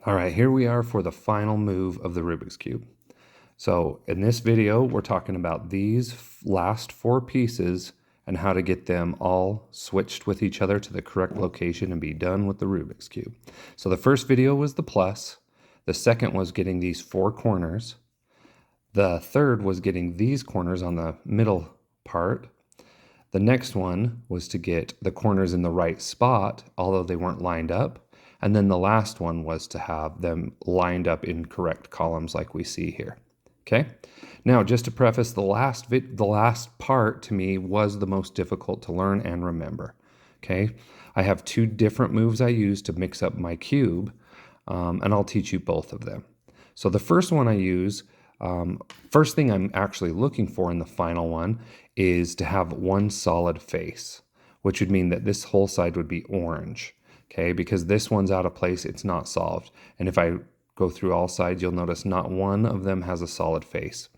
All right, here we are for the final move of the Rubik's Cube. So in this video, we're talking about these last four pieces and how to get them all switched with each other to the correct location and be done with the Rubik's Cube. So the first video was the plus. The second was getting these four corners. The third was getting these corners on the middle part. The next one was to get the corners in the right spot, although they weren't lined up. And then the last one was to have them lined up in correct columns like we see here. Okay. Now, just to preface, the last part to me was the most difficult to learn and remember. Okay. I have two different moves I use to mix up my cube, and I'll teach you both of them. So the first one I use, first thing I'm actually looking for in the final one is to have one solid face, which would mean that this whole side would be orange. Okay, because this one's out of place, it's not solved. And if I go through all sides, you'll notice not one of them has a solid face.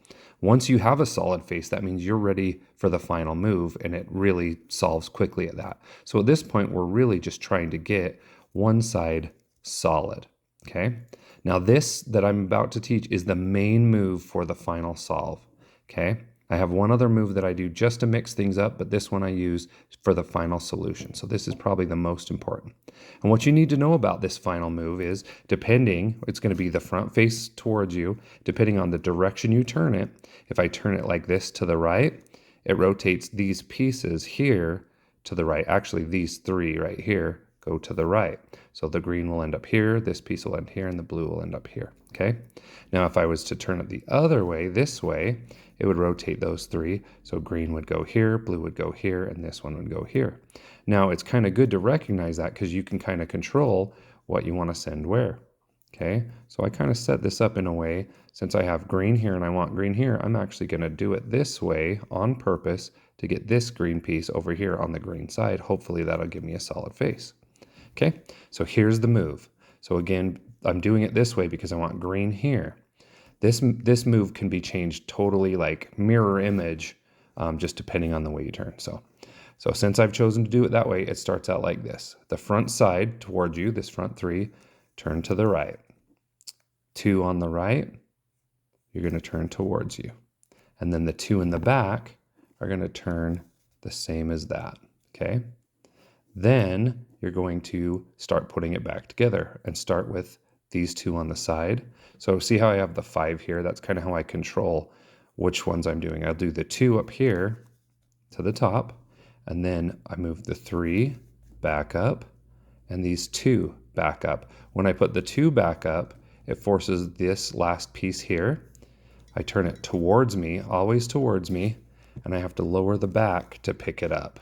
Once you have a solid face, that means you're ready for the final move, and it really solves quickly at that. So at this point, we're really just trying to get one side solid. Okay, now this that I'm about to teach is the main move for the final solve. Okay, I have one other move that I do just to mix things up, but this one I use for the final solution. So this is probably the most important. And what you need to know about this final move is, it's going to be the front face towards you, depending on the direction you turn it. If I turn it like this to the right, it rotates these pieces here to the right. Actually, these three right here go to the right. So the green will end up here, this piece will end here, and the blue will end up here. Okay. Now, if I was to turn it the other way, this way, it would rotate those three. So green would go here, blue would go here, and this one would go here. Now, it's kind of good to recognize that because you can kind of control what you want to send where. Okay, so I kind of set this up in a way, since I have green here and I want green here, I'm actually going to do it this way on purpose to get this green piece over here on the green side. Hopefully that'll give me a solid face. Okay, so here's the move. So again, I'm doing it this way because I want green here. This move can be changed totally like mirror image, just depending on the way you turn. So since I've chosen to do it that way, it starts out like this. The front side towards you, this front three, turn to the right. Two on the right, you're going to turn towards you. And then the two in the back are going to turn the same as that. Okay. Then you're going to start putting it back together and start with these two on the side. So see how I have the 5 here? That's kind of how I control which ones I'm doing. I'll do the 2 up here to the top, and then I move the 3 back up and these 2 back up. When I put the 2 back up, it forces this last piece here. I turn it towards me, always towards me, and I have to lower the back to pick it up.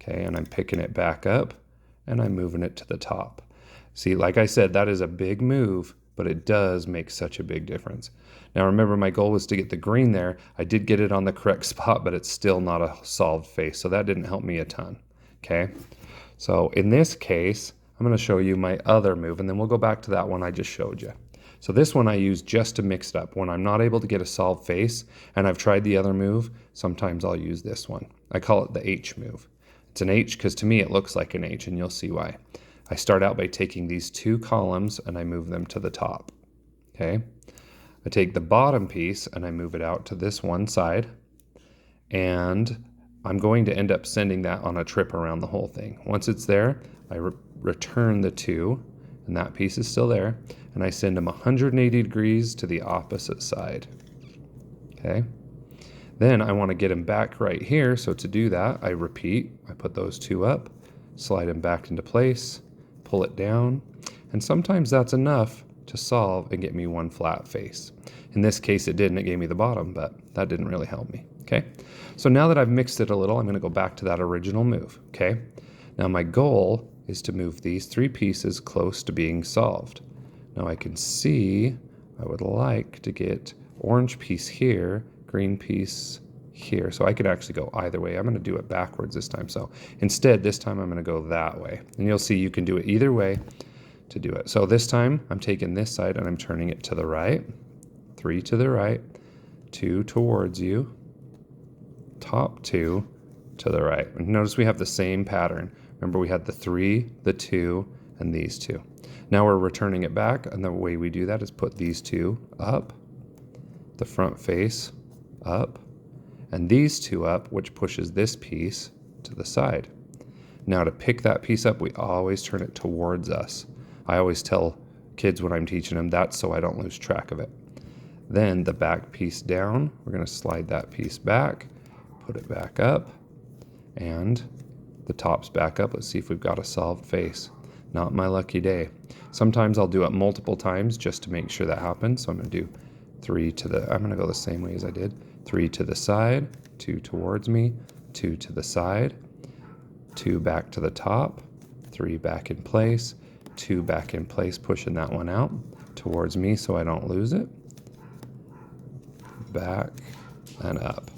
Okay, and I'm picking it back up and I'm moving it to the top. See, like I said, that is a big move, but it does make such a big difference. Now remember, my goal was to get the green there. I did get it on the correct spot, but it's still not a solved face, so that didn't help me a ton. Okay, so in this case, I'm going to show you my other move, and then we'll go back to that one I just showed you. So this one I use just to mix it up. When I'm not able to get a solved face, and I've tried the other move, sometimes I'll use this one. I call it the H move. It's an H because to me it looks like an H, and you'll see why. I start out by taking these 2 columns and I move them to the top. Okay. I take the bottom piece and I move it out to this one side, and I'm going to end up sending that on a trip around the whole thing. Once it's there, I return the 2, and that piece is still there, and I send them 180 degrees to the opposite side. Okay. Then I want to get them back right here. So to do that, I repeat. I put those 2 up, slide them back into place, pull it down, and sometimes that's enough to solve and get me one flat face. In this case, it didn't. It gave me the bottom, but that didn't really help me. Okay, so now that I've mixed it a little, I'm going to go back to that original move. Okay, now my goal is to move these 3 pieces close to being solved. Now I can see I would like to get orange piece here, green piece here. So I could actually go either way. I'm going to do it backwards this time. So instead, this time I'm going to go that way. And you'll see you can do it either way to do it. So this time I'm taking this side and I'm turning it to the right. 3 to the right, 2 towards you, top 2 to the right. And notice we have the same pattern. Remember, we had the 3, the 2, and these 2. Now we're returning it back, and the way we do that is put these two up, the front face up, and these two up, which pushes this piece to the side. Now to pick that piece up, we always turn it towards us. I always tell kids when I'm teaching them that so I don't lose track of it. Then the back piece down, we're going to slide that piece back, put it back up, and the top's back up. Let's see if we've got a solved face. Not my lucky day. Sometimes I'll do it multiple times just to make sure that happens. So I'm going to do 3 to the, I'm going to go the same way as I did. 3 to the side, 2 towards me, 2 to the side, 2 back to the top, 3 back in place, 2 back in place, pushing that one out towards me so I don't lose it. Back and up.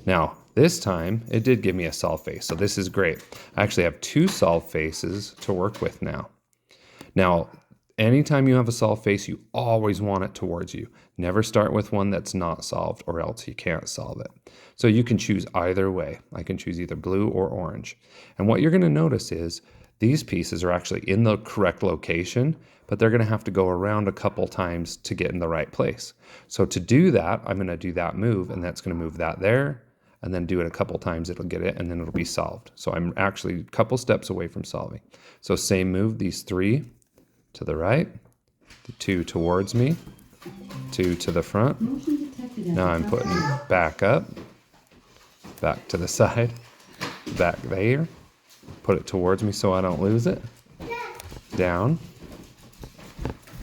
Now, this time it did give me a solved face, so this is great. I actually have 2 solved faces to work with now. Now, anytime you have a solved face, you always want it towards you. Never start with one that's not solved, or else you can't solve it. So you can choose either way. I can choose either blue or orange. And what you're going to notice is these pieces are actually in the correct location, but they're going to have to go around a couple times to get in the right place. So to do that, I'm going to do that move, and that's going to move that there, and then do it a couple times, it'll get it, and then it'll be solved. So I'm actually a couple steps away from solving. So same move, these 3 to the right, the 2 towards me, 2 to the front. Now I'm putting back up, back to the side, back there, put it towards me so I don't lose it, down,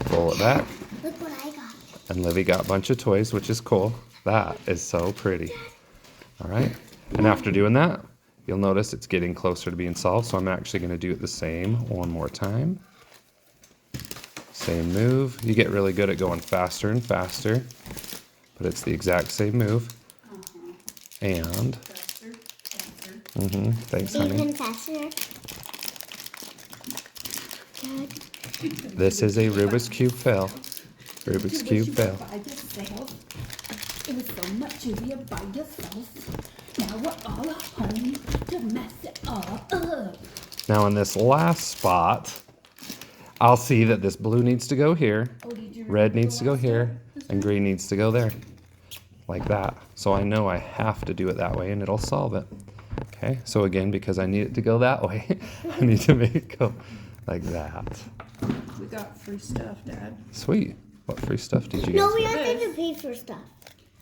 pull it back. Look what I got. And Livy got a bunch of toys, which is cool. That is so pretty. All right, and after doing that, you'll notice it's getting closer to being solved, so I'm actually going to do it the same one more time. Same move. You get really good at going faster and faster, but it's the exact same move. And Faster, faster. Thanks, honey. Even faster. Good. This is a Rubik's Cube fail. Rubik's Cube fail. By yourself. It was so much easier by yourself. Now we're all home to mess it all up. Now in this last spot, I'll see that this blue needs to go here, Oh, did you red needs to go here, and green needs to go there. Like that. So I know I have to do it that way and it'll solve it. Okay, so again, because I need it to go that way, I need to make it go like that. We got free stuff, Dad. Sweet. What free stuff did you No, guys we get? have to pay for stuff.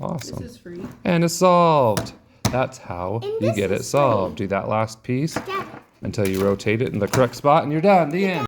Awesome. This is free. And it's solved. That's how And you this get it is solved. Do that last piece Dad. until you rotate it in the correct spot and you're done. The end.